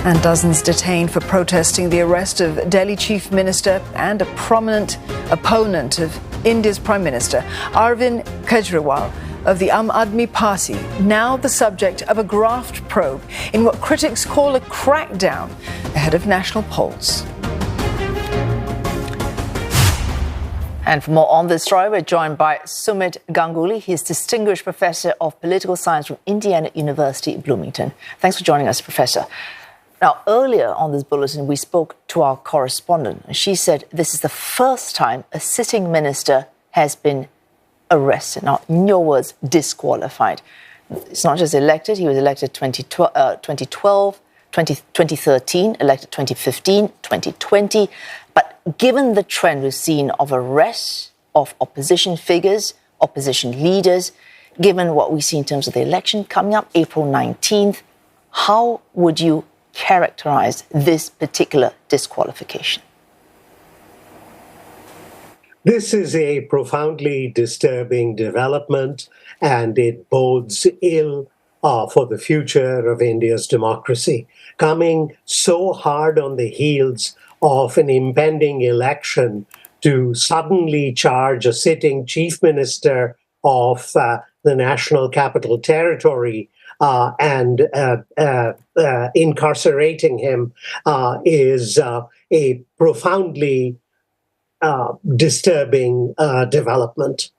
And dozens detained for protesting the arrest of Delhi Chief Minister and a prominent opponent of India's Prime Minister, Arvind Kejriwal, of the Aam Aadmi Party, now the subject of a graft probe in what critics call a crackdown ahead of national polls. And for more on this story, we're joined by Sumit Ganguly. He's Distinguished Professor of Political Science from Indiana University Bloomington. Thanks for joining us, Professor. Now, earlier on this bulletin, we spoke to our correspondent, and she said this is the first time a sitting minister has been arrested. Now, in your words, disqualified. It's not just elected. He was elected 2012, 2013, elected 2015, 2020. But given the trend we've seen of arrests of opposition figures, opposition leaders, given what we see in terms of the election coming up April 19th, how would you characterize this particular disqualification? This is a profoundly disturbing development, and it bodes ill for the future of India's democracy. Coming so hard on the heels of an impending election to suddenly charge a sitting chief minister of the National Capital Territory and incarcerating him is a profoundly disturbing development.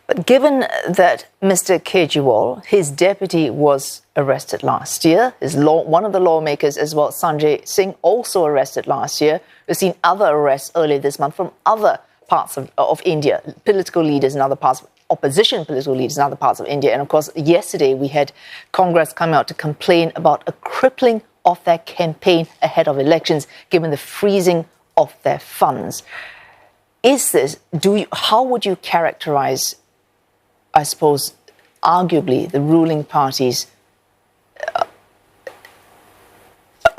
But given that Mr. Kejriwal, his deputy, was arrested last year, one of the lawmakers as well, Sanjay Singh, also arrested last year. We've seen other arrests earlier this month from other parts of India, political leaders in other parts, opposition political leaders in other parts of India. And of course, yesterday we had Congress come out to complain about a crippling of their campaign ahead of elections, given the freezing of their funds. How would you characterize, I suppose, arguably the ruling party's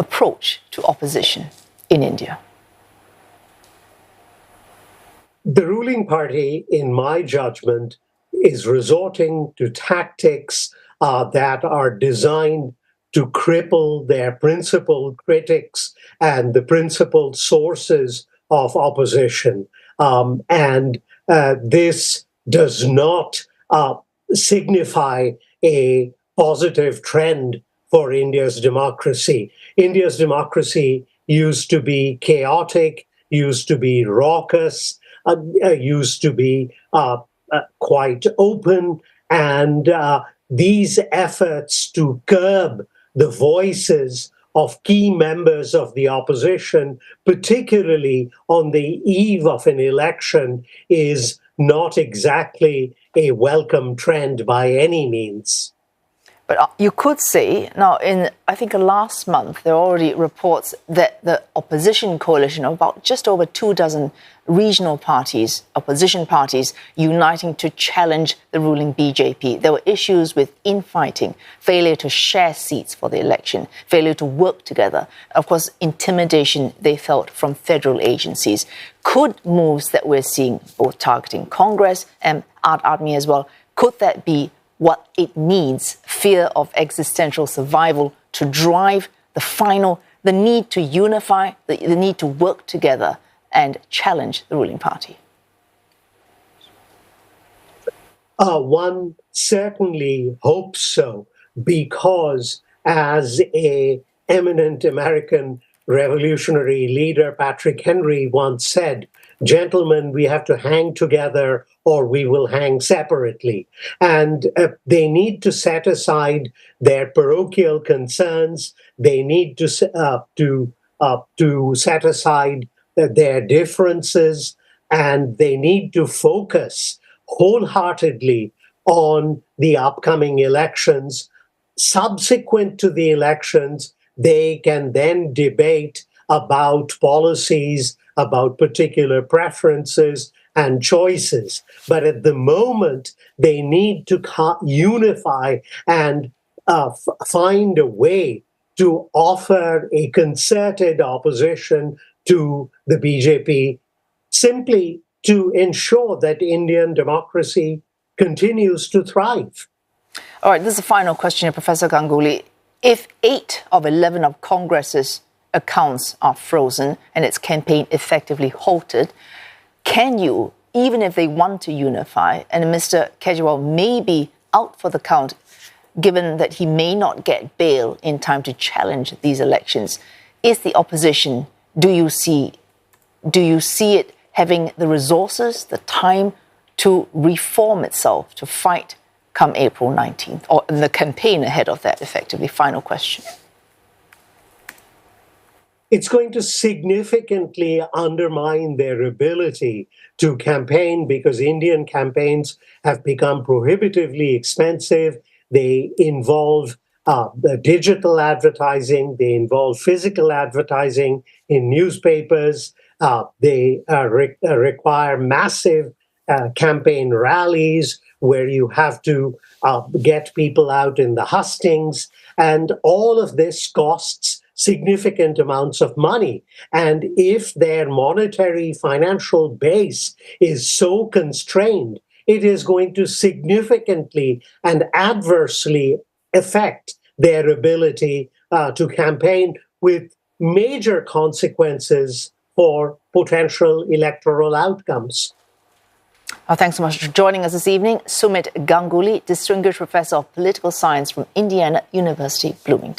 approach to opposition in India? The ruling party, in my judgment, is resorting to tactics that are designed to cripple their principal critics and the principal sources of opposition. And this does not signify a positive trend for India's democracy. India's democracy used to be chaotic, used to be raucous, used to be quite open, and these efforts to curb the voices of key members of the opposition, particularly on the eve of an election, is not exactly a welcome trend by any means. But you could say, now, I think last month, there are already reports that the opposition coalition of about just over 24 regional parties, opposition parties, uniting to challenge the ruling BJP. There were issues with infighting, failure to share seats for the election, failure to work together. Of course, intimidation they felt from federal agencies. Could moves that we're seeing, both targeting Congress and Aam Aadmi as well, could that be what it needs, fear of existential survival, to drive the need to unify, the need to work together and challenge the ruling party? One certainly hopes so, because as an eminent American revolutionary leader, Patrick Henry, once said, "Gentlemen, we have to hang together or we will hang separately." And they need to set aside their parochial concerns. They need to set aside their differences, and they need to focus wholeheartedly on the upcoming elections. Subsequent to the elections, they can then debate about policies, about particular preferences and choices. But at the moment, they need to unify and find a way to offer a concerted opposition to the BJP, simply to ensure that Indian democracy continues to thrive. All right, this is the final question here, Professor Ganguly. If 8 of 11 of Congress's accounts are frozen and its campaign effectively halted, can you, even if they want to unify, and Mr. Kejriwal may be out for the count, given that he may not get bail in time to challenge these elections, is the opposition, do you see it having the resources, the time to reform itself, to fight come April 19th, or the campaign ahead of that, effectively? Final question. It's going to significantly undermine their ability to campaign because Indian campaigns have become prohibitively expensive. They involve digital advertising. They involve physical advertising in newspapers. They require massive campaign rallies where you have to get people out in the hustings. And all of this costs significant amounts of money. And if their monetary financial base is so constrained, it is going to significantly and adversely affect their ability to campaign, with major consequences for potential electoral outcomes. Thanks so much for joining us this evening. Sumit Ganguly, Distinguished Professor of Political Science from Indiana University Bloomington.